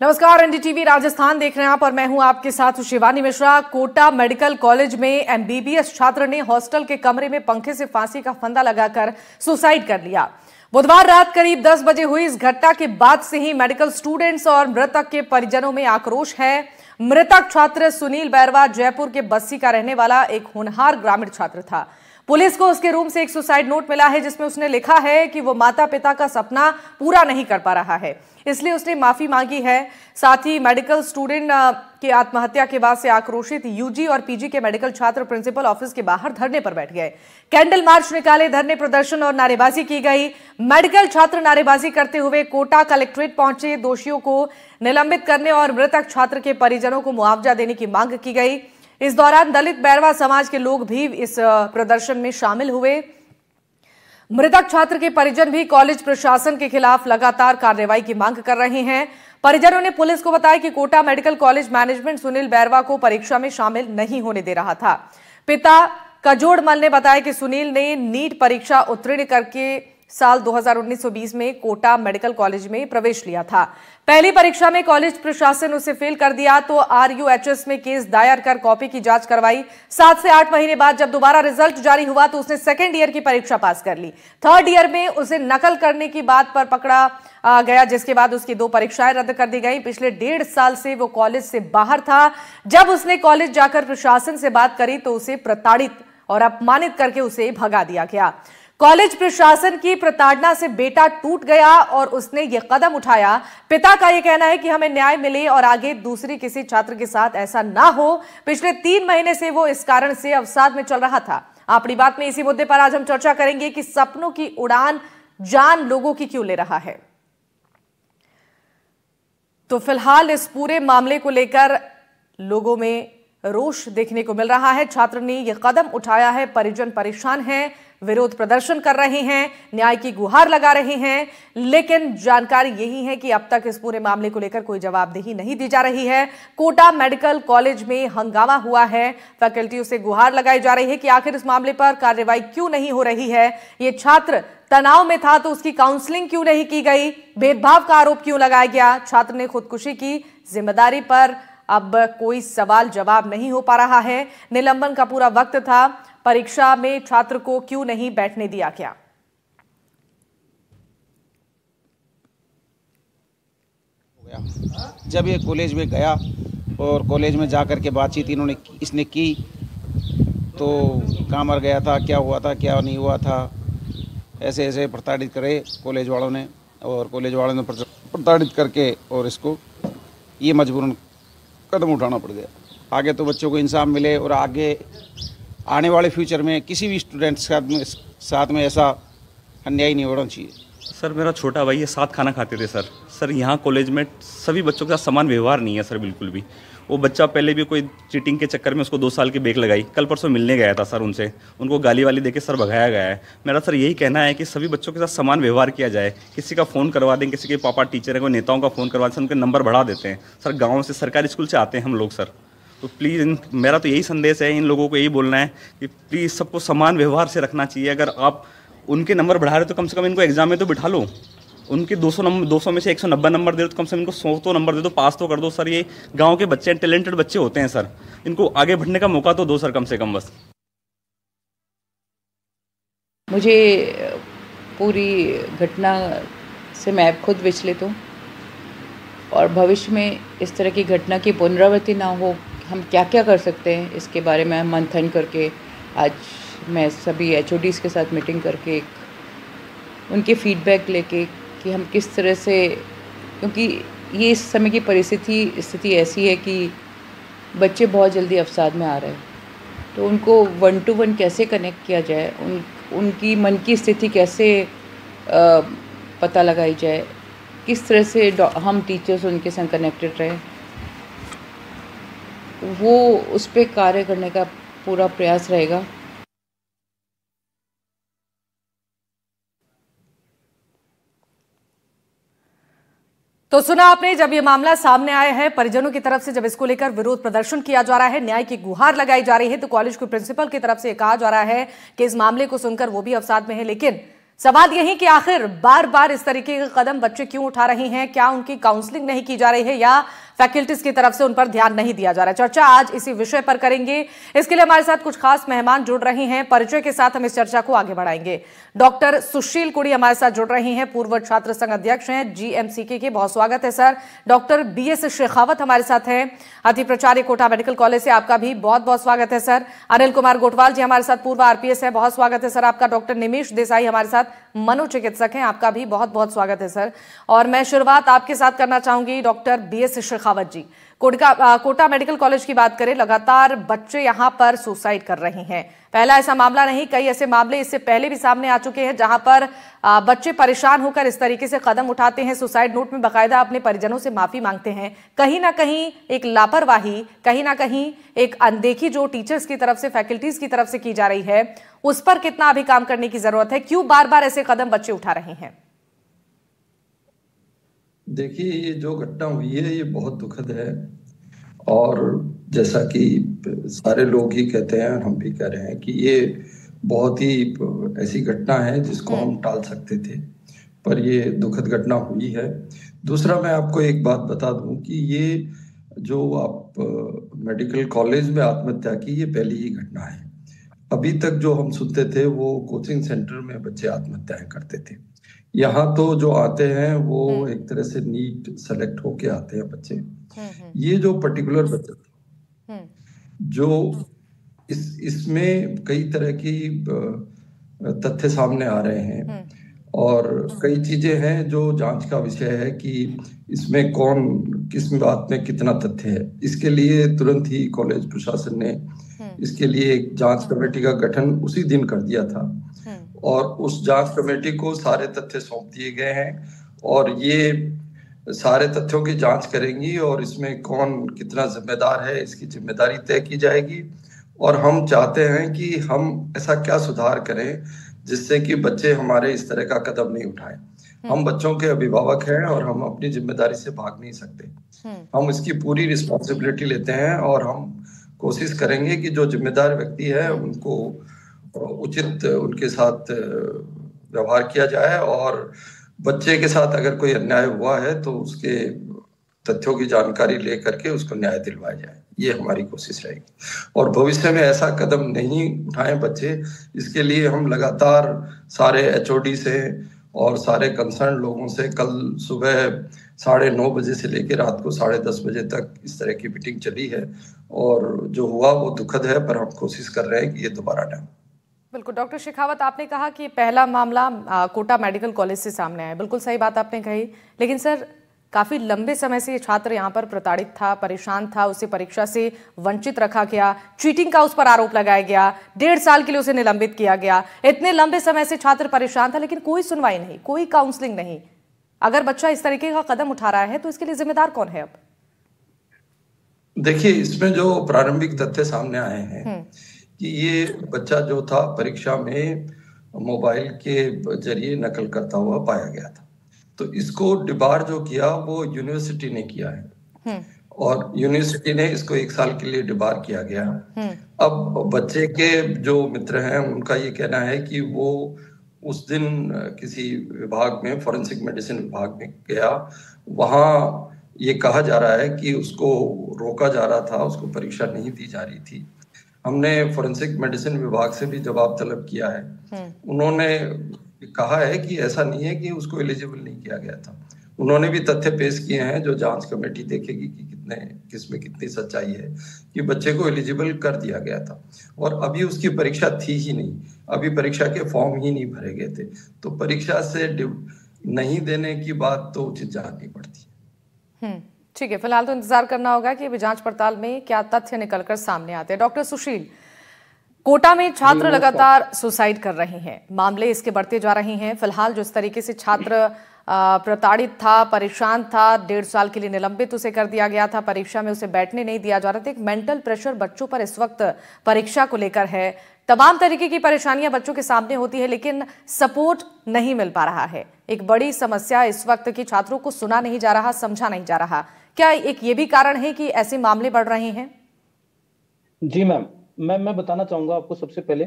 नमस्कार, एनडीटीवी राजस्थान देख रहे हैं आप और मैं हूं आपके साथ शिवानी मिश्रा। कोटा मेडिकल कॉलेज में एमबीबीएस छात्र ने हॉस्टल के कमरे में पंखे से फांसी का फंदा लगाकर सुसाइड कर लिया। बुधवार रात करीब 10 बजे हुई इस घटना के बाद से ही मेडिकल स्टूडेंट्स और मृतक के परिजनों में आक्रोश है। मृतक छात्र सुनील बैरवा जयपुर के बस्सी का रहने वाला एक होनहार ग्रामीण छात्र था। पुलिस को उसके रूम से एक सुसाइड नोट मिला है जिसमें उसने लिखा है कि वो माता पिता का सपना पूरा नहीं कर पा रहा है, इसलिए उसने माफी मांगी है। साथ ही मेडिकल स्टूडेंट की आत्महत्या के बाद से आक्रोशित यूजी और पीजी के मेडिकल छात्र प्रिंसिपल ऑफिस के बाहर धरने पर बैठ गए। कैंडल मार्च निकाले, धरने प्रदर्शन और नारेबाजी की गई। मेडिकल छात्र नारेबाजी करते हुए कोटा कलेक्ट्रेट पहुंचे। दोषियों को निलंबित करने और मृतक छात्र के परिजनों को मुआवजा देने की मांग की गई। इस दौरान दलित बैरवा समाज के लोग भी इस प्रदर्शन में शामिल हुए। मृतक छात्र के परिजन भी कॉलेज प्रशासन के खिलाफ लगातार कार्रवाई की मांग कर रहे हैं। परिजनों ने पुलिस को बताया कि Kota medical college management Sunil Bairwa को परीक्षा में शामिल नहीं होने दे रहा था। पिता कजोड़मल ने बताया कि सुनील ने नीट परीक्षा उत्तीर्ण करके साल 2019-20 में कोटा मेडिकल कॉलेज में प्रवेश लिया था। पहली परीक्षा में कॉलेज प्रशासन उसे फेल कर दिया तो आरयूएचएस में केस दायर कर कॉपी की जांच करवाई। 7 से 8 महीने बाद जब दोबारा रिजल्ट जारी हुआ तो उसने सेकेंड ईयर की परीक्षा पास कर ली। थर्ड ईयर में उसे नकल करने की बात पर पकड़ा गया, जिसके बाद उसकी 2 परीक्षाएं रद्द कर दी गई। पिछले 1.5 साल से वो कॉलेज से बाहर था। जब उसने कॉलेज जाकर प्रशासन से बात करी तो उसे प्रताड़ित और अपमानित करके उसे भगा दिया गया। कॉलेज प्रशासन की प्रताड़ना से बेटा टूट गया और उसने यह कदम उठाया। पिता का यह कहना है कि हमें न्याय मिले और आगे दूसरी किसी छात्र के साथ ऐसा ना हो। पिछले 3 महीने से वो इस कारण से अवसाद में चल रहा था। अपनी बात में इसी मुद्दे पर आज हम चर्चा करेंगे कि सपनों की उड़ान जान लोगों की क्यों ले रहा है। तो फिलहाल इस पूरे मामले को लेकर लोगों में रोष देखने को मिल रहा है। छात्र ने यह कदम उठाया है, परिजन परेशान हैं, विरोध प्रदर्शन कर रहे हैं, न्याय की गुहार लगा रहे हैं, लेकिन जानकारी यही है कि अब तक इस पूरे मामले को लेकर कोई जवाबदेही नहीं दी जा रही है। कोटा मेडिकल कॉलेज में हंगामा हुआ है। फैकल्टियों से गुहार लगाई जा रही है कि आखिर इस मामले पर कार्रवाई क्यों नहीं हो रही है। ये छात्र तनाव में था तो उसकी काउंसलिंग क्यों नहीं की गई, भेदभाव का आरोप क्यों लगाया गया। छात्र ने खुदकुशी की, जिम्मेदारी पर अब कोई सवाल जवाब नहीं हो पा रहा है। निलंबन का पूरा वक्त था, परीक्षा में छात्र को क्यों नहीं बैठने दिया गया। जब ये कॉलेज में गया और कॉलेज में जाकर के बातचीत इसने की तो कहाँ मर गया था, क्या हुआ था, क्या नहीं हुआ था, ऐसे ऐसे प्रताड़ित करे कॉलेज वालों ने। और कॉलेज वालों ने प्रताड़ित करके और इसको ये मजबूरन कदम उठाना पड़ गया। आगे तो बच्चों को इंसाफ मिले और आगे आने वाले फ्यूचर में किसी भी स्टूडेंट साथ में ऐसा अन्याय नहीं होना चाहिए। सर मेरा छोटा भाई है, साथ खाना खाते थे सर यहाँ कॉलेज में सभी बच्चों के साथ समान व्यवहार नहीं है सर, बिल्कुल भी। वो बच्चा पहले भी कोई चीटिंग के चक्कर में उसको 2 साल की ब्रेक लगाई। कल परसों मिलने गया था सर उनसे, उनको गाली वाली देके सर भगाया गया है। मेरा सर यही कहना है कि सभी बच्चों के साथ समान व्यवहार किया जाए। किसी का फ़ोन करवा दें, किसी के पापा टीचर है, कोई नेताओं का फ़ोन करवा दें, उनके नंबर बढ़ा देते हैं सर। गाँव से सरकारी स्कूल से आते हैं हम लोग सर, तो प्लीज़ मेरा तो यही संदेश है, इन लोगों को यही बोलना है कि प्लीज़ सबको समान व्यवहार से रखना चाहिए। अगर आप उनके नंबर बढ़ा रहे तो कम से कम इनको एग्जाम में तो बिठा लो। उनके 200 में से 190 नंबर दे दो तो कम से कम इनको 100 तो नंबर दे दो, पास तो कर दो सर। ये गांव के बच्चे टैलेंटेड बच्चे होते हैं सर, इनको आगे बढ़ने का मौका तो दो सर कम से कम। बस मुझे पूरी घटना से मैं खुद विचलित हूँ और भविष्य में इस तरह की घटना की पुनरावृत्ति ना हो, हम क्या क्या कर सकते हैं इसके बारे में मंथन करके आज मैं सभी एचओडीज़ के साथ मीटिंग करके उनके फीडबैक लेके कि हम किस तरह से, क्योंकि ये इस समय की स्थिति ऐसी है कि बच्चे बहुत जल्दी अवसाद में आ रहे हैं, तो उनको 1 to 1 कैसे कनेक्ट किया जाए, उनकी मन की स्थिति कैसे पता लगाई जाए, किस तरह से हम टीचर्स उनके संग कनेक्टेड रहे, वो उस पर कार्य करने का पूरा प्रयास रहेगा। तो सुना आपने, जब ये मामला सामने आया है, परिजनों की तरफ से जब इसको लेकर विरोध प्रदर्शन किया जा रहा है, न्याय की गुहार लगाई जा रही है, तो कॉलेज के प्रिंसिपल की तरफ से कहा जा रहा है कि इस मामले को सुनकर वो भी अवसाद में है, लेकिन सवाल यही कि आखिर बार बार इस तरीके के कदम बच्चे क्यों उठा रहे हैं? क्या उनकी काउंसलिंग नहीं की जा रही है या फैकल्टीज की तरफ से उन पर ध्यान नहीं दिया जा रहा है? चर्चा आज इसी विषय पर करेंगे। इसके लिए हमारे साथ कुछ खास मेहमान जुड़ रहे हैं। परिचय के साथ हम इस चर्चा को आगे बढ़ाएंगे। डॉक्टर सुशील कुड़ी हमारे साथ जुड़ रहे हैं, पूर्व छात्र संघ अध्यक्ष हैं GMCK के। बहुत स्वागत है सर। डॉक्टर BS शेखावत हमारे साथ हैं, अति प्राचार्य कोटा मेडिकल कॉलेज से। आपका भी बहुत बहुत स्वागत है सर। अनिल कुमार गोटवाल जी हमारे साथ, पूर्व RPS है। बहुत स्वागत है सर आपका। डॉक्टर निमेश देसाई हमारे साथ, मनोचिकित्सक हैं। आपका भी बहुत बहुत स्वागत है सर। और मैं शुरुआत आपके साथ करना चाहूंगी डॉक्टर BS शेखावत जी। कोटा मेडिकल कॉलेज की बात करें, लगातार बच्चे यहां पर सुसाइड कर रहे हैं। पहला ऐसा मामला नहीं, कई ऐसे मामले इससे पहले भी सामने आ चुके हैं जहां पर बच्चे परेशान होकर इस तरीके से कदम उठाते हैं। सुसाइड नोट में बाकायदा अपने परिजनों से माफी मांगते हैं। कहीं ना कहीं एक लापरवाही, कहीं ना कहीं एक अनदेखी जो टीचर्स की तरफ से, फैकल्टीज की तरफ से की जा रही है, उस पर कितना अभी काम करने की जरूरत है? क्यों बार बार ऐसे कदम बच्चे उठा रहे हैं? देखिए, ये जो घटना हुई है ये बहुत दुखद है और जैसा कि सारे लोग ही कहते हैं और हम भी कह रहे हैं कि ये बहुत ही ऐसी घटना है जिसको हम टाल सकते थे, पर ये दुखद घटना हुई है। दूसरा, मैं आपको एक बात बता दूं कि ये जो आप मेडिकल कॉलेज में आत्महत्या की, ये पहली ही घटना है। अभी तक जो हम सुनते थे वो कोचिंग सेंटर में बच्चे आत्महत्याएं करते थे। यहाँ तो जो आते हैं वो एक तरह से नीट सेलेक्ट होके आते हैं बच्चे। ये जो पर्टिकुलर बच्चा जो इसमें कई तरह की तथ्य सामने आ रहे हैं और कई चीजें हैं जो जांच का विषय है कि इसमें कौन किस बात में कितना तथ्य है। इसके लिए तुरंत ही कॉलेज प्रशासन ने इसके लिए एक जांच कमेटी का गठन उसी दिन कर दिया था और उस जांच कमेटी को सारे तथ्य सौंप दिए गए हैं और ये सारे तथ्यों की जांच करेंगी और इसमें कौन कितना जिम्मेदार है इसकी जिम्मेदारी तय की जाएगी। और हम चाहते हैं कि हम ऐसा क्या सुधार करें जिससे कि बच्चे हमारे इस तरह का कदम नहीं उठाएं। हम बच्चों के अभिभावक हैं और हम अपनी जिम्मेदारी से भाग नहीं सकते। हम इसकी पूरी रिस्पॉन्सिबिलिटी लेते हैं और हम कोशिश करेंगे कि जो जिम्मेदार व्यक्ति है उनको उचित उनके साथ व्यवहार किया जाए और बच्चे के साथ अगर कोई अन्याय हुआ है तो उसके तथ्यों की जानकारी लेकर के उसको न्याय दिलवाया जाए। ये हमारी कोशिश रहेगी और भविष्य में ऐसा कदम नहीं उठाएं बच्चे। इसके लिए हम लगातार सारे HOD से और सारे कंसर्न लोगों से कल सुबह 9:30 बजे से लेकर रात को 10:30 बजे तक इस तरह की मीटिंग चली है और जो हुआ वो दुखद है, पर हम कोशिश कर रहे हैं कि ये दोबारा ना। बिल्कुल डॉक्टर शेखावत, आपने कहा कि पहला मामला कोटा मेडिकल कॉलेज से सामने आया। बिल्कुल सही बात आपने कही, लेकिन सर काफी लंबे समय से ये छात्र यहाँ पर प्रताड़ित था, परेशान था, उसे परीक्षा से वंचित रखा गया, चीटिंग का उस पर आरोप लगाया गया, 1.5 साल के लिए उसे निलंबित किया गया। इतने लंबे समय से छात्र परेशान था लेकिन कोई सुनवाई नहीं, कोई काउंसलिंग नहीं। अगर बच्चा इस तरीके का कदम उठा रहा है तो इसके लिए जिम्मेदार कौन है? अब देखिए, इसमें जो प्रारंभिक तथ्य सामने आए हैं कि ये बच्चा जो था परीक्षा में मोबाइल के जरिए नकल करता हुआ पाया गया था। तो इसको डिबार जो किया वो यूनिवर्सिटी ने किया है और यूनिवर्सिटी ने इसको 1 साल के लिए डिबार किया गया। अब बच्चे के जो मित्र हैं उनका ये कहना है कि वो उस दिन किसी विभाग में, फॉरेंसिक मेडिसिन विभाग में गया, वहां ये कहा जा रहा है कि उसको रोका जा रहा था, उसको परीक्षा नहीं दी जा रही थी। हमने फॉरेंसिक मेडिसिन विभाग से भी जवाब तलब किया है। उन्होंने कहा है कि ऐसा नहीं है कि उसको एलिजिबल नहीं किया गया था। उन्होंने भी तथ्य पेश किए हैं जो जांच कमेटी देखेगी कि किसमें कितनी सच्चाई है कि बच्चे को एलिजिबल कर दिया गया था और अभी उसकी परीक्षा थी ही नहीं, अभी परीक्षा के फॉर्म ही नहीं भरे गए थे। तो परीक्षा से नहीं देने की बात तो उचित जाननी पड़ती है। ठीक है, फिलहाल तो इंतजार करना होगा कि अभी जांच पड़ताल में क्या तथ्य निकलकर सामने आते हैं। डॉक्टर सुशील, कोटा में छात्र लगातार सुसाइड कर रहे हैं, मामले इसके बढ़ते जा रहे हैं। फिलहाल जो इस तरीके से छात्र प्रताड़ित था, परेशान था, 1.5 साल के लिए निलंबित उसे कर दिया गया था, परीक्षा में उसे बैठने नहीं दिया जा रहा था। एक मेंटल प्रेशर बच्चों पर इस वक्त परीक्षा को लेकर है, तमाम तरीके की परेशानियां बच्चों के सामने होती है लेकिन सपोर्ट नहीं मिल पा रहा है। एक बड़ी समस्या इस वक्त की छात्रों को सुना नहीं जा रहा, समझा नहीं जा रहा। क्या एक ये भी कारण है कि ऐसे मामले बढ़ रहे हैं? जी मैम, मैं बताना चाहूंगा आपको सबसे पहले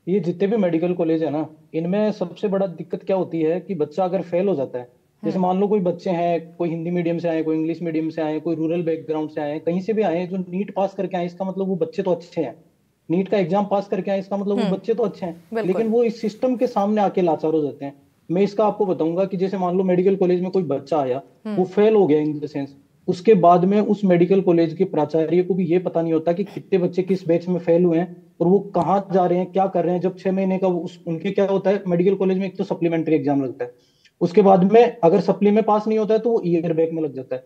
ये जितने भी मेडिकल कॉलेज है ना, इनमें सबसे बड़ा दिक्कत क्या होती है कि बच्चा अगर फेल हो जाता है, जैसे मान लो कोई बच्चे हैं, कोई हिंदी मीडियम से आए, कोई इंग्लिश मीडियम से आए, कोई रूरल बैकग्राउंड से आए, कहीं से भी आए, जो नीट पास करके आए, इसका मतलब वो बच्चे तो अच्छे हैं। नीट का एग्जाम पास करके आए, इसका मतलब वो बच्चे तो अच्छे हैं, लेकिन वो इस सिस्टम के सामने आके लाचार हो जाते हैं। मैं इसका आपको बताऊंगा कि जैसे मान लो मेडिकल कॉलेज में कोई बच्चा आया, वो फेल हो गया इन द सेंस, उसके बाद में उस मेडिकल कॉलेज के प्राचार्य को भी ये पता नहीं होता कि कितने बच्चे किस बैच में फेल हुए हैं और वो कहाँ जा रहे हैं, क्या कर रहे हैं। जब 6 महीने का उनके क्या होता है, मेडिकल कॉलेज में एक तो सप्लीमेंट्री एग्जाम लगता है, उसके बाद में अगर सप्ली में पास नहीं होता है तो वो ईयर बैक में लग जाता है।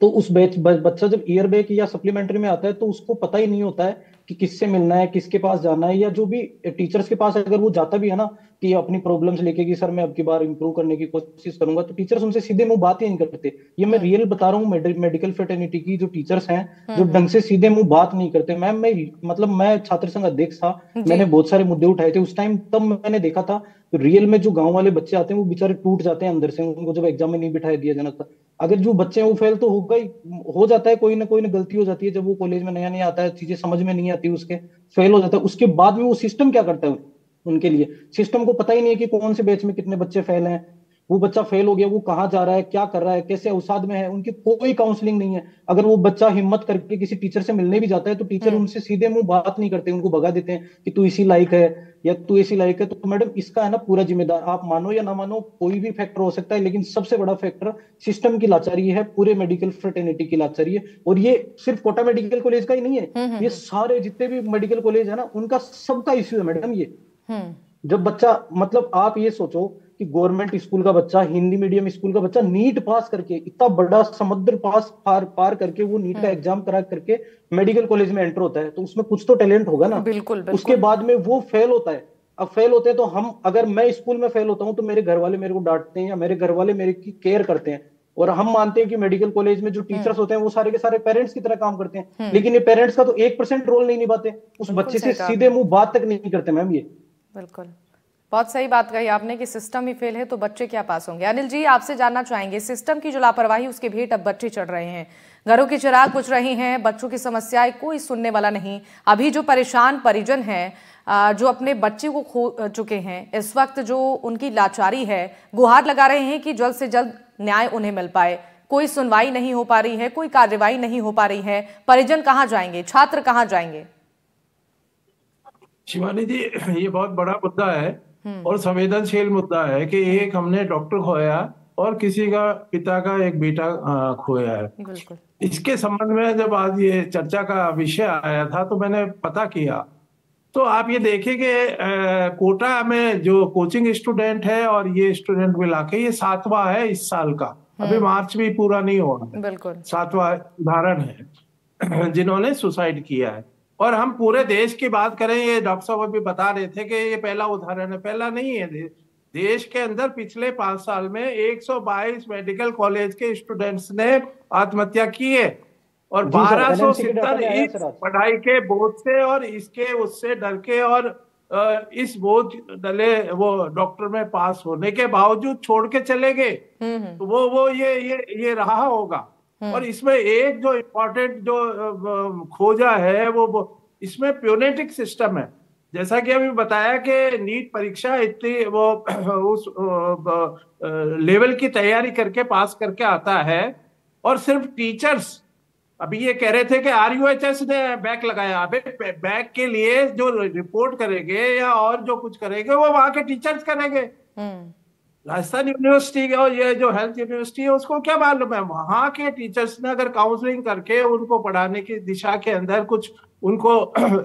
तो उस बैच बच्चा जब ईयर बैक या सप्लीमेंट्री में आता है तो उसको पता ही नहीं होता है कि किससे मिलना है, किसके पास जाना है, या जो भी टीचर्स के पास अगर वो जाता भी है ना कि अपनी प्रॉब्लम्स लेके कि सर मैं अब की बार इंप्रूव करने की कोशिश करूंगा, तो टीचर्स उनसे सीधे मुंह बात ही नहीं करते। ये मैं रियल बता रहा हूँ, मेडिकल फ्रेटर्निटी की जो टीचर्स हैं जो ढंग से सीधे मुंह बात नहीं करते। मैम मैं छात्र संघ अध्यक्ष था, मैंने बहुत सारे मुद्दे उठाए थे उस टाइम, तब मैंने देखा था रियल में जो गांव वाले बच्चे आते हैं वो बेचारे टूट जाते हैं अंदर से, उनको जब एग्जाम में नहीं बिठाया दिया जाना था। अगर जो बच्चे हैं वो फेल तो होगा ही, हो जाता है, कोई ना गलती हो जाती है, जब वो कॉलेज में नया नया आता है, चीजें समझ में नहीं आती, उसके फेल हो जाता है। उसके बाद में वो सिस्टम क्या करता है, उनके लिए सिस्टम को पता ही नहीं है कि कौन से बैच में कितने बच्चे फेल हैं, वो बच्चा फेल हो गया, वो कहाँ जा रहा है, क्या कर रहा है, कैसे अवसाद में है, उनकी कोई काउंसलिंग नहीं है। अगर वो बच्चा हिम्मत करके किसी टीचर से मिलने भी जाता है तो टीचर उनसे सीधे मुंह बात नहीं करते, उनको भगा देते हैं कि तू इसी लायक है या तू ऐसी लायक है। तो मैडम इसका है ना पूरा जिम्मेदार, आप मानो या ना मानो, कोई भी फैक्टर हो सकता है, लेकिन सबसे बड़ा फैक्टर सिस्टम की लाचारी है, पूरे मेडिकल फ्रेटर्निटी की लाचारी है। और ये सिर्फ कोटा मेडिकल कॉलेज का ही नहीं है, ये सारे जितने भी मेडिकल कॉलेज है ना उनका सबका इश्यू है मैडम ये। जब बच्चा, मतलब आप ये सोचो कि गवर्नमेंट स्कूल का बच्चा, हिंदी मीडियम स्कूल का बच्चा नीट पास करके, इतना बड़ा समुद्र पार करके वो नीट का एग्जाम करा करके मेडिकल कॉलेज में एंटर होता है, तो उसमें कुछ तो टैलेंट होगा ना। बिल्कुल, बिल्कुल। उसके बाद में वो फेल होता है। अब फेल होते हैं तो हम, अगर मैं स्कूल में फेल होता हूं तो मेरे घर वाले मेरे को डांटते हैं या मेरे घर वाले मेरे की केयर करते हैं, और हम मानते हैं कि मेडिकल कॉलेज में जो टीचर्स होते हैं वो सारे के सारे पेरेंट्स की तरह काम करते हैं, लेकिन ये पेरेंट्स का तो 1% रोल नहीं निभाते, उस बच्चे से सीधे मुंह बात तक नहीं करते मैम ये। बिल्कुल, बहुत सही बात कही आपने कि सिस्टम ही फेल है तो बच्चे क्या पास होंगे। अनिल जी, आपसे जानना चाहेंगे, सिस्टम की जो लापरवाही उसके भेंट अब बच्चे चढ़ रहे हैं, घरों की चिराग बुझ रही हैं, बच्चों की समस्याएं कोई सुनने वाला नहीं। अभी जो परेशान परिजन हैं, जो अपने बच्चे को खो चुके हैं, इस वक्त जो उनकी लाचारी है, गुहार लगा रहे हैं कि जल्द से जल्द न्याय उन्हें मिल पाए। कोई सुनवाई नहीं हो पा रही है, कोई कार्रवाई नहीं हो पा रही है। परिजन कहाँ जाएंगे, छात्र कहाँ जाएंगे? शिवानी जी, ये बहुत बड़ा मुद्दा है और संवेदनशील मुद्दा है कि एक हमने डॉक्टर खोया और किसी का पिता का एक बेटा खोया है। बिल्कुल। इसके संबंध में जब आज ये चर्चा का विषय आया था तो मैंने पता किया, तो आप ये देखिए कि कोटा में जो कोचिंग स्टूडेंट है और ये स्टूडेंट मिला के ये 7वां है इस साल का, अभी मार्च भी पूरा नहीं हुआ, बिल्कुल 7वां उदाहरण है जिन्होंने सुसाइड किया है। और हम पूरे देश की बात करें, ये डॉक्टर साहब अभी बता रहे थे कि ये पहला उदाहरण है, पहला नहीं है। देश के अंदर पिछले 5 साल में 122 मेडिकल कॉलेज के स्टूडेंट्स ने आत्महत्या की है और 1270 इस पढ़ाई के बोझ से और इसके उससे डर के और इस बोझ डले वो डॉक्टर में पास होने के बावजूद छोड़ के चले गए। तो वो ये रहा होगा। और इसमें एक जो इम्पोर्टेंट जो खोजा है वो इसमें प्यूनेटिक सिस्टम है। जैसा कि अभी बताया कि नीट परीक्षा इतनी वो उस लेवल की तैयारी करके पास करके आता है और सिर्फ टीचर्स, अभी ये कह रहे थे कि RUHS ने बैक लगाया, अबे बैक के लिए जो रिपोर्ट करेंगे या और जो कुछ करेंगे वो वहां के टीचर्स करेंगे। राजस्थान यूनिवर्सिटी और ये जो हेल्थ यूनिवर्सिटी है उसको क्या मालूम है, वहां के टीचर्स ने अगर काउंसलिंग करके उनको पढ़ाने की दिशा के अंदर कुछ उनको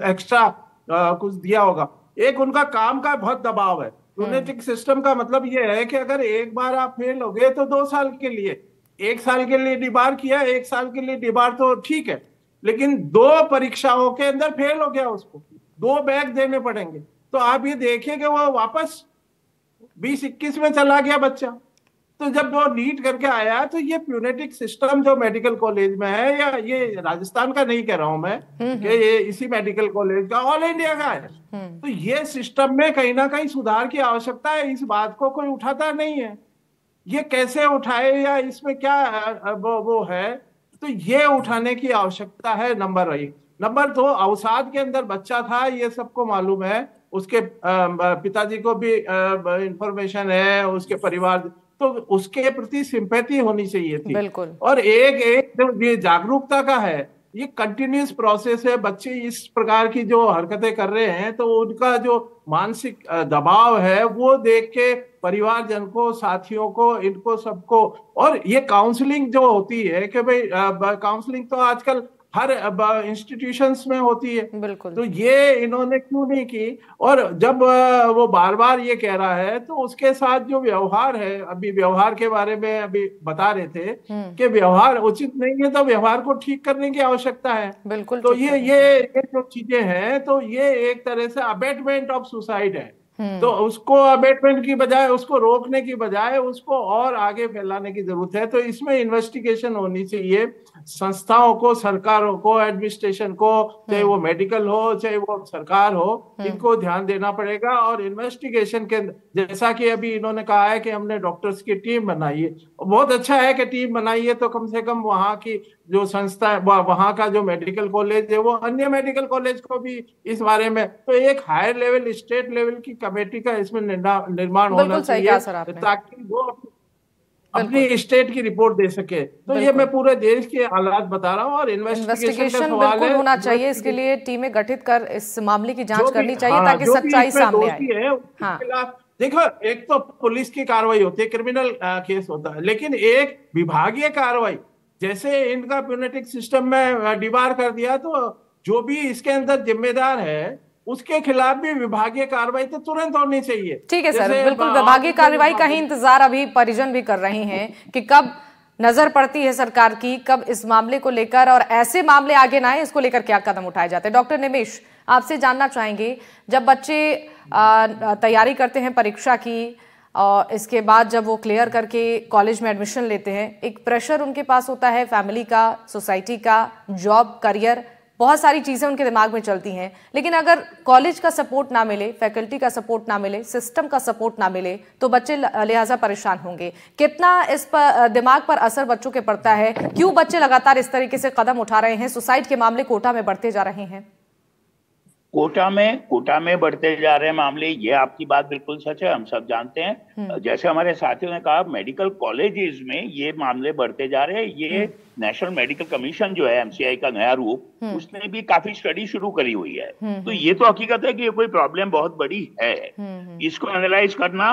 एक्स्ट्रा कुछ दिया होगा। एक उनका काम का बहुत दबाव है। यूनिटिक सिस्टम का मतलब ये है कि अगर एक बार आप फेल हो गए तो 2 साल के लिए, 1 साल के लिए डिबार किया, 1 साल के लिए डिबार तो ठीक है, लेकिन 2 परीक्षाओं के अंदर फेल हो गया, उसको 2 बैक देने पड़ेंगे। तो आप ये देखिए कि वो वापस 20-21 में चला गया बच्चा। तो जब वो नीट करके आया तो ये प्यूनेटिक सिस्टम जो मेडिकल कॉलेज में है, या ये राजस्थान का नहीं कह रहा हूं मैं कि ये इसी मेडिकल कॉलेज का, ऑल इंडिया का है। तो ये सिस्टम में कहीं ना कहीं सुधार की आवश्यकता है। इस बात को कोई उठाता नहीं है, ये कैसे उठाए या इसमें क्या वो है, तो ये उठाने की आवश्यकता है। नंबर 1। नंबर 2, अवसाद के अंदर बच्चा था, ये सबको मालूम है। उसके पिताजी को भी इंफॉर्मेशन है, उसके परिवार, तो उसके प्रति सिंपैथी होनी चाहिए थी। बिल्कुल। और एक जो ये जागरूकता का है, ये कंटिन्यूस प्रोसेस है। बच्चे इस प्रकार की जो हरकतें कर रहे हैं तो उनका जो मानसिक दबाव है वो देख के परिवारजन को, साथियों को, इनको सबको, और ये काउंसलिंग जो होती है कि भाई काउंसलिंग तो आजकल हर इंस्टीट्यूशंस में होती है, बिल्कुल। तो ये इन्होंने क्यों नहीं की? और जब वो बार बार ये कह रहा है तो उसके साथ जो व्यवहार है, अभी व्यवहार के बारे में अभी बता रहे थे कि व्यवहार उचित नहीं है, तो व्यवहार को ठीक करने की आवश्यकता है। बिल्कुल। तो ये जो चीजें हैं, तो ये एक तरह से अबेटमेंट ऑफ सुसाइड है। तो उसको अबेटमेंट की बजाय, उसको रोकने की बजाय उसको और आगे फैलाने की जरूरत है। तो इसमें इन्वेस्टिगेशन होनी चाहिए। संस्थाओं को, सरकारों को, एडमिनिस्ट्रेशन को, चाहे वो मेडिकल हो चाहे वो सरकार हो, इनको ध्यान देना पड़ेगा। और इन्वेस्टिगेशन के, जैसा कि अभी इन्होंने कहा है कि हमने डॉक्टर्स की टीम बनाई है, बहुत अच्छा है कि टीम बनाई है, तो कम से कम वहाँ की जो संस्था, वहाँ का जो मेडिकल कॉलेज है, वो अन्य मेडिकल कॉलेज को भी इस बारे में, तो एक हायर लेवल, स्टेट लेवल की कमेटी का इसमें निर्माण होना चाहिए, ताकि वो अपनी स्टेट की रिपोर्ट दे सके। तो ये मैं पूरे देश के हालात बता रहा हूँ। और इन्वेस्टिगेशन बिल्कुल होना चाहिए, इसके लिए टीमें गठित कर इस मामले की जांच करनी चाहिए ताकि सच्चाई सामने आए। खिलाफ देखो, एक तो पुलिस की कार्रवाई होती है, क्रिमिनल केस होता है, लेकिन एक विभागीय कार्रवाई, जैसे इनका प्यूनेटिक सिस्टम में डिबार कर दिया, तो जो भी इसके अंदर जिम्मेदार है उसके खिलाफ भी विभागीय कार्रवाई तो तुरंत होनी चाहिए। ठीक है सर, बिल्कुल विभागीय कार्रवाई का ही इंतजार अभी परिजन भी कर रहे हैं कि कब नजर पड़ती है सरकार की, कब इस मामले को लेकर और ऐसे मामले आगे ना आए, इसको लेकर क्या कदम उठाए जाते हैं। डॉक्टर निमेश, आपसे जानना चाहेंगे, जब बच्चे तैयारी करते हैं परीक्षा की और इसके बाद जब वो क्लियर करके कॉलेज में एडमिशन लेते हैं, एक प्रेशर उनके पास होता है फैमिली का, सोसाइटी का, जॉब, करियर, बहुत सारी चीजें उनके दिमाग में चलती हैं। लेकिन अगर कॉलेज का सपोर्ट ना मिले, फैकल्टी का सपोर्ट ना मिले, सिस्टम का सपोर्ट ना मिले, तो बच्चे लिहाजा परेशान होंगे। कितना इस पर दिमाग पर असर बच्चों के पड़ता है? क्यों बच्चे लगातार इस तरीके से कदम उठा रहे हैं? सुसाइड के मामले कोटा में बढ़ते जा रहे हैं। कोटा में बढ़ते जा रहे हैं मामले, ये आपकी बात बिल्कुल सच है, हम सब जानते हैं। जैसे हमारे साथियों ने कहा, मेडिकल कॉलेजेस में ये मामले बढ़ते जा रहे हैं। ये नेशनल मेडिकल कमीशन जो है, एमसीआई का नया रूप, उसने भी काफी स्टडी शुरू करी हुई है। तो ये तो हकीकत है कि ये कोई प्रॉब्लम बहुत बड़ी है, इसको एनालाइज करना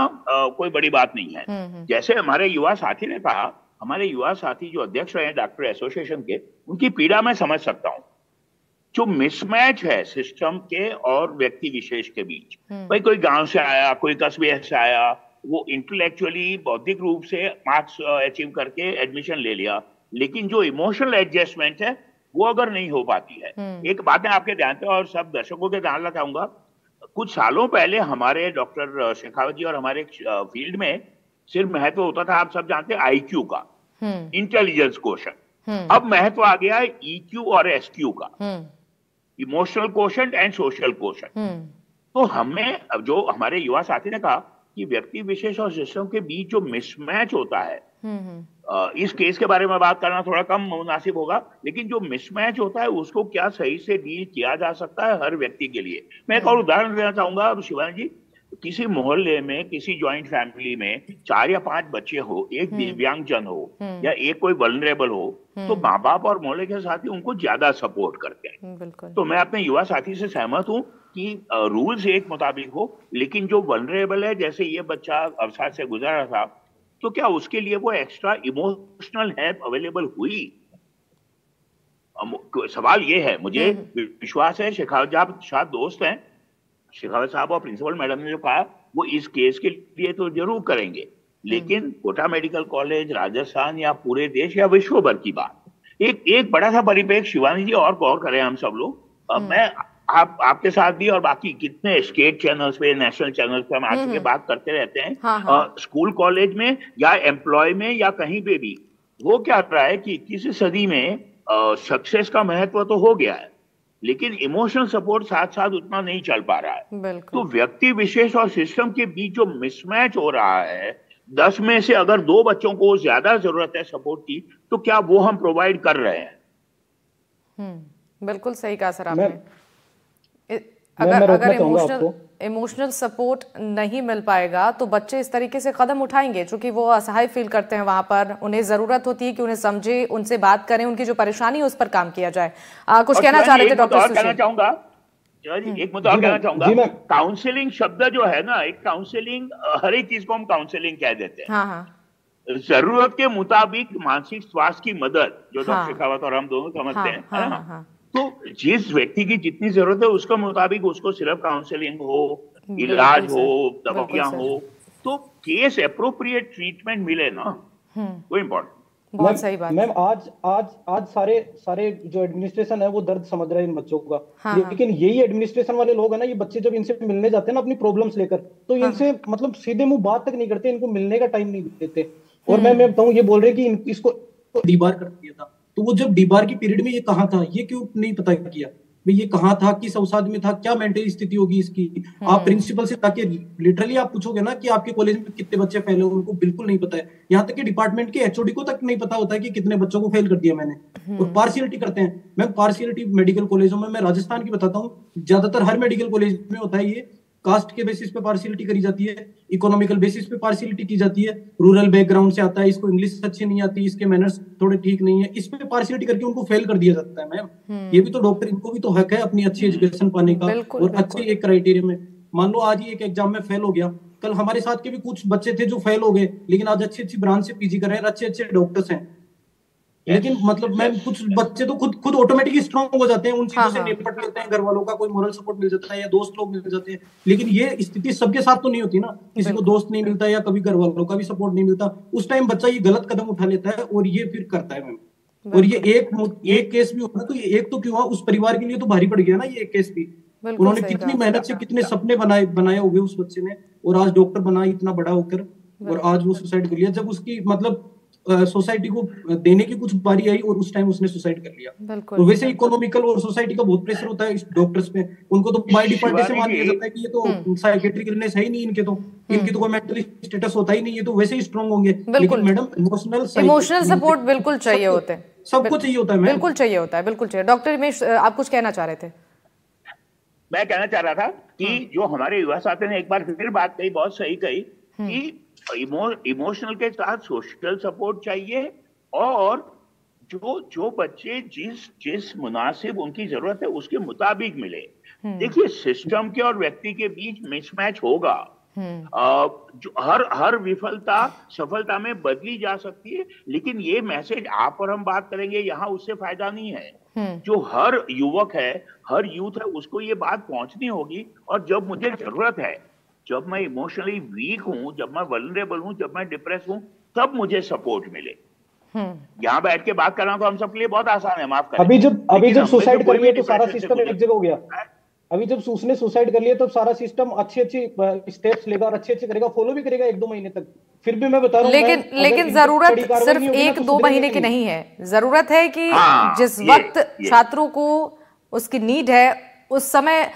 कोई बड़ी बात नहीं है। जैसे हमारे युवा साथी ने कहा, हमारे युवा साथी जो अध्यक्ष रहे डॉक्टर एसोसिएशन के, उनकी पीड़ा मैं समझ सकता हूँ। जो मिसमैच है सिस्टम के और व्यक्ति विशेष के बीच, भाई कोई गांव से आया, कोई कस्बे से आया, वो इंटेलेक्चुअली, बौद्धिक रूप से मार्क्स अचीव करके एडमिशन ले लिया, लेकिन जो इमोशनल एडजस्टमेंट है वो अगर नहीं हो पाती है। एक बात है आपके ध्यान पे और सब दर्शकों के ध्यान रखाऊंगा, कुछ सालों पहले हमारे डॉक्टर शेखावत जी और हमारे फील्ड में सिर्फ महत्व होता था, आप सब जानते हैं, आईक्यू का, इंटेलिजेंस क्वोशंट। अब महत्व आ गया है ईक्यू और एसक्यू का, emotional quotient and social quotient. तो हमें, जो हमारे युवा साथी ने कहा कि व्यक्ति विशेष और सिस्टम के बीच जो मिसमैच होता है, इस केस के बारे में बात करना थोड़ा कम मुनासिब होगा, लेकिन जो मिसमैच होता है उसको क्या सही से डील किया जा सकता है हर व्यक्ति के लिए। मैं एक और उदाहरण देना चाहूंगा। अब शिवानी जी, किसी मोहल्ले में, किसी जॉइंट फैमिली में 4 या 5 बच्चे हो, एक दिव्यांगजन हो या एक कोई वल्नरेबल हो, तो माँ बाप और मोहल्ले के साथी उनको ज्यादा सपोर्ट करते हैं। तो मैं अपने युवा साथी से सहमत हूँ कि रूल्स एक मुताबिक हो, लेकिन जो वल्नरेबल है, जैसे ये बच्चा अवसाद से गुजर रहा था, तो क्या उसके लिए वो एक्स्ट्रा इमोशनल हेल्प अवेलेबल हुई? सवाल ये है। मुझे विश्वास है शेखावत साहब शायद दोस्त हैं, शेखावत साहब और प्रिंसिपल मैडम ने जो कहा वो इस केस के लिए तो जरूर करेंगे, लेकिन कोटा मेडिकल कॉलेज, राजस्थान या पूरे देश या विश्व भर की बात, एक बड़ा सा परिप्रेक्ष्य शिवानी जी और गौर करें हम सब लोग। मैं आपके साथ भी और बाकी कितने स्टेट चैनल्स पे, नेशनल चैनल्स पे हम आज के बात करते रहते हैं। स्कूल कॉलेज में या एम्प्लॉय में या कहीं पे भी वो क्या रहा है कि 21वीं सदी में सक्सेस का महत्व तो हो गया है, लेकिन इमोशनल सपोर्ट साथ साथ उतना नहीं चल पा रहा है। तो व्यक्ति विशेष और सिस्टम के बीच जो मिसमैच हो रहा है, 10 में से अगर 2 बच्चों को ज्यादा जरूरत है सपोर्ट की, तो क्या वो हम प्रोवाइड कर रहे हैं? बिल्कुल सही कहा सर आपने। मैं रोकना चाहूंगा आपको। इमोशनल सपोर्ट नहीं मिल पाएगा तो बच्चे इस तरीके से कदम उठाएंगे, चूंकि वो असहाय फील करते हैं वहां पर, उन्हें जरूरत होती है कि उन्हें समझे, उनसे बात करें, उनकी जो परेशानी है उस पर काम किया जाए। कुछ कहना चाह रहे थे डॉक्टर सुशील? एक मुद्दा और कहना चाहूंगा। काउंसलिंग शब्द जो है ना, एक काउंसलिंग, हर एक चीज को हम काउंसलिंग कह देते हैं। हाँ। जरूरत के मुताबिक मानसिक स्वास्थ्य की मदद, जो डॉक्टर शेखावत और हम दोनों समझते हैं, है ना? तो जिस व्यक्ति की जितनी जरूरत है उसके मुताबिक उसको सिर्फ काउंसलिंग हो, इलाज हो, दवाइयां हो, तो केस एप्रोप्रिएट ट्रीटमेंट मिले ना, वो इम्पोर्टेंट। बहुत सही बात। मैम आज सारे जो एडमिनिस्ट्रेशन है वो दर्द समझ रहे हैं इन बच्चों का। लेकिन यही एडमिनिस्ट्रेशन वाले लोग है ना, ये बच्चे जब इनसे मिलने जाते हैं ना अपनी प्रॉब्लम्स लेकर, तो इनसे मतलब सीधे मुंह बात तक नहीं करते, इनको मिलने का टाइम नहीं देते। और मैं बताऊं, ये बोल रहे हैं कि इसको डीबार कर दिया था, तो वो जब डीबार की पीरियड में ये कहाँ था, ये क्यों नहीं पता किया भाई, ये कहाँ था, किस अवसाद में था, क्या मेंटल स्थिति होगी इसकी। आप प्रिंसिपल से ताकि लिटरली आप पूछोगे ना कि आपके कॉलेज में कितने बच्चे फेल हो, उनको बिल्कुल नहीं पता है। यहाँ तक कि डिपार्टमेंट के एचओडी को तक नहीं पता होता है कि कितने बच्चों को फेल कर दिया मैंने। और पार्शियलिटी करते हैं। मैं पार्शियलिटी मेडिकल कॉलेजों में, मैं राजस्थान की बताता हूँ, ज्यादातर हर मेडिकल कॉलेज में होता है ये। कास्ट के बेसिस पे पार्शियलिटी करी जाती है, इकोनॉमिकल बेसिस पे पार्शियलिटी की जाती है। रूरल बैकग्राउंड से आता है, इसको इंग्लिश अच्छी नहीं आती, इसके मैनर्स थोड़े ठीक नहीं है, इस पे पार्शियलिटी करके उनको फेल कर दिया जाता है। मैम ये भी तो डॉक्टर, इनको भी तो हक है अपनी अच्छी एजुकेशन पाने का, और अच्छे एक क्राइटेरिया में। मान लो आज ही एक एग्जाम में फेल हो गया, कल हमारे साथ के भी कुछ बच्चे थे जो फेल हो गए, लेकिन आज अच्छी ब्रांच से पीजी कर रहे हैं, अच्छे डॉक्टर्स हैं। लेकिन मतलब मैम कुछ बच्चे तो खुद ऑटोमेटिकली स्ट्रांग हो जाते हैं, उन चीजों से निपट लेते हैं, घर वालों का कोई मोरल सपोर्ट मिल जाता है या दोस्त लोग मिल जाते हैं। लेकिन ये स्थिति सबके साथ तो नहीं होती ना, किसी को दोस्त नहीं मिलता या कभी घर वालों का भी सपोर्ट नहीं मिलता, उस टाइम बच्चा ये गलत कदम उठा लेता है और ये फिर करता है मैम। और ये एक केस भी होता है, तो ये एक तो क्यों हुआ, उस परिवार के लिए तो भारी पड़ गया ना ये एक केस भी। उन्होंने कितनी मेहनत से कितने सपने बनाए होंगे उस बच्चे ने, और आज डॉक्टर बना इतना बड़ा होकर, और आज वो सुसाइड कर लिया जब उसकी मतलब सोसाइटी को देने की कुछ बारी आई, और उस टाइम उसने सुसाइड कर लिया। तो वैसे इकोनॉमिकल और सोसाइटी का बहुत प्रेशर होता है इस डॉक्टर्स पे, उनको तो बाय डिफॉल्ट से मान लिया जाता है कि ये तो साइकियाट्रिक इलनेस है ही नहीं, इनके तो कोई मेंटल स्टेटस होता ही नहीं, ये तो वैसे ही स्ट्रांग होंगे। लेकिन मैडम इमोशनल सपोर्ट बिल्कुल चाहिए होते हैं, सबको चाहिए होता है, बिल्कुल चाहिए होता है, बिल्कुल चाहिए। डॉक्टर हिमेश, आप कुछ कहना चाह रहे थे? मैं कहना चाह रहा था कि जो हमारे युवा साथी ने एक बार फिर बात कही, बहुत सही कही, कि इमोशनल के साथ सोशल सपोर्ट चाहिए, और जो बच्चे जिस मुनासिब उनकी जरूरत है उसके मुताबिक मिले। देखिए, सिस्टम के और व्यक्ति के बीच मिसमैच होगा। जो हर विफलता सफलता में बदली जा सकती है, लेकिन ये मैसेज आप और हम बात करेंगे यहाँ, उससे फायदा नहीं है। जो हर युवक है, हर यूथ है, उसको ये बात पहुंचनी होगी। और जब मुझे जरूरत है, जब मैं इमोशनली वीक हूं, जब मैं वल्नरेबल हूं, जब मैं डिप्रेस हूं, तब मुझे सपोर्ट मिले। यहाँ बैठ के बात करना तो हम सबके लिए बहुत आसान है, माफ करें। अभी जब सुसाइड कर लिया तो सारा सिस्टम एक जगह हो गया। अभी जब उसने सुसाइड कर लिया तब सारा सिस्टम अच्छी स्टेप्स लेगा और अच्छे करेगा, फॉलो भी करेगा 1-2 महीने तक। फिर भी मैं बता रहा हूं, लेकिन जरूरत सिर्फ 1-2 महीने की नहीं है, जरूरत है कि जिस वक्त छात्रों को उसकी नीड है उस समय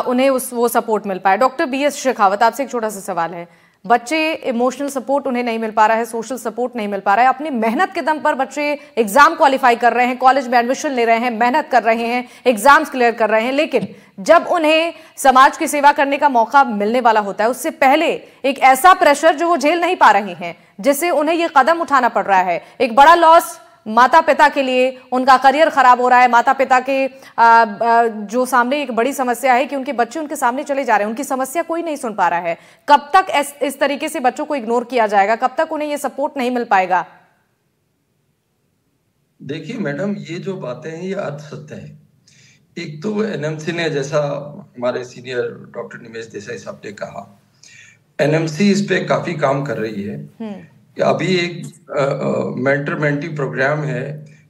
उन्हें वो सपोर्ट मिल पाए। डॉक्टर BS शेखावत, आपसे एक छोटा सा सवाल है। बच्चे इमोशनल सपोर्ट उन्हें नहीं मिल पा रहा है, सोशल सपोर्ट नहीं मिल पा रहा है, अपनी मेहनत के दम पर बच्चे एग्जाम क्वालिफाई कर रहे हैं, कॉलेज में एडमिशन ले रहे हैं, मेहनत कर रहे हैं, एग्जाम्स क्लियर कर रहे हैं, लेकिन जब उन्हें समाज की सेवा करने का मौका मिलने वाला होता है उससे पहले एक ऐसा प्रेशर जो वो झेल नहीं पा रहे हैं, जिससे उन्हें ये कदम उठाना पड़ रहा है। एक बड़ा लॉस माता पिता के लिए, उनका करियर खराब हो रहा है, माता पिता के जो सामने एक बड़ी समस्या है कि उनके बच्चे उनके सामने चले जा रहे हैं, उनकी समस्या कोई नहीं सुन पा रहा है। कब तक इस तरीके से बच्चों को इग्नोर किया जाएगा, कब तक उन्हें ये सपोर्ट नहीं मिल पाएगा? देखिए मैडम, ये जो बातें हैं ये अर्ध सत्य है। एक तो NMC ने, जैसा हमारे सीनियर डॉक्टर निमेश देसाई साहब ने कहा, NMC इस पे काफी काम कर रही है। अभी एक मेंटर मेंटी प्रोग्राम है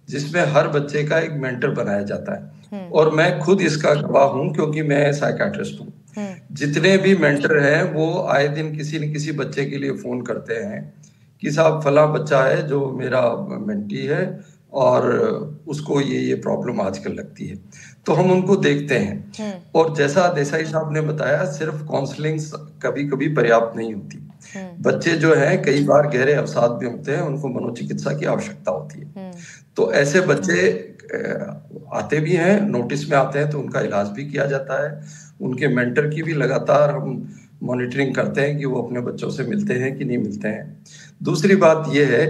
जिसमें हर बच्चे का एक मेंटर बनाया जाता है, और मैं खुद इसका गवाह हूं क्योंकि मैं साइकियाट्रिस्ट हूं। जितने भी मेंटर हैं वो आए दिन किसी न किसी बच्चे के लिए फोन करते हैं कि साहब फला बच्चा है जो मेरा मेंटी है और उसको ये प्रॉब्लम आजकल लगती है, तो हम उनको देखते हैं। और जैसा देसाई साहब ने बताया, सिर्फ काउंसलिंग कभी कभी पर्याप्त नहीं होती। बच्चे जो हैं कई बार गहरे अवसाद में होते हैं, उनको मनोचिकित्सा की आवश्यकता होती है। तो ऐसे बच्चे आते भी हैं, नोटिस में आते हैं तो उनका इलाज भी किया जाता है। उनके मेंटर की भी लगातार हम मॉनिटरिंग करते हैं कि वो अपने बच्चों से मिलते हैं कि नहीं मिलते हैं। दूसरी बात ये है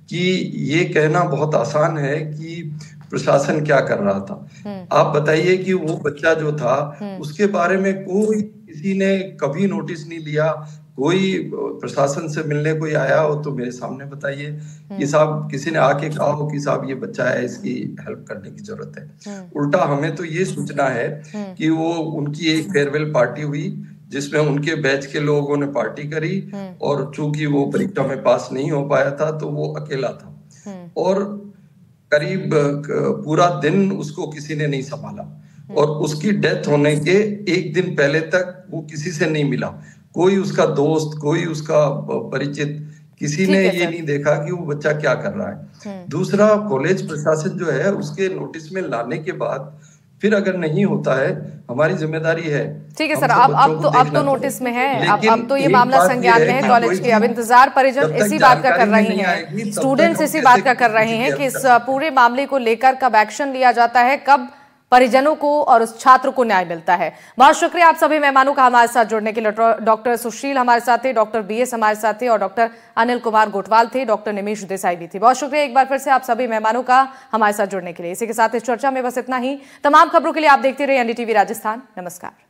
कि ये कहना बहुत आसान है कि प्रशासन क्या कर रहा था। आप बताइए कि वो बच्चा जो था उसके बारे में कोई किसी ने कभी नोटिस नहीं लिया। कोई प्रशासन से मिलने कोई आया हो तो मेरे सामने बताइए कि साहब किसी ने आके कहा हो कि साहब ये बच्चा है, इसकी हेल्प करने की जरूरत है। उल्टा हमें तो ये सूचना है कि वो उनकी एक फेयरवेल पार्टी हुई जिसमें उनके बैच के लोगों ने पार्टी करी और चूंकि वो परीक्षा में पास नहीं हो पाया था तो वो अकेला था और करीब पूरा दिन उसको किसी ने नहीं संभाला और उसकी डेथ होने के एक दिन पहले तक वो किसी से नहीं मिला। कोई उसका दोस्त, कोई उसका परिचित, किसी ने ये नहीं देखा कि वो बच्चा क्या कर रहा है। दूसरा, कॉलेज प्रशासन जो है उसके नोटिस में लाने के बाद फिर अगर नहीं होता है, हमारी जिम्मेदारी है। ठीक है सर, अब तो नोटिस में है, अब तो ये मामला संज्ञान में है कॉलेज के। अब इंतजार परिजन इसी बात का कर रहे हैं, स्टूडेंट्स इसी बात का कर रहे हैं कि इस पूरे मामले को लेकर कब एक्शन लिया जाता है, कब परिजनों को और उस छात्र को न्याय मिलता है। बहुत शुक्रिया आप सभी मेहमानों का हमारे साथ जुड़ने के लिए। डॉक्टर सुशील हमारे साथ थे, डॉक्टर BS हमारे साथ थे और डॉक्टर अनिल कुमार गोटवाल थे, डॉक्टर निमेश देसाई भी थे। बहुत शुक्रिया एक बार फिर से आप सभी मेहमानों का हमारे साथ जुड़ने के लिए। इसी के साथ इस चर्चा में बस इतना ही। तमाम खबरों के लिए आप देखते रहिए NDTV राजस्थान। नमस्कार।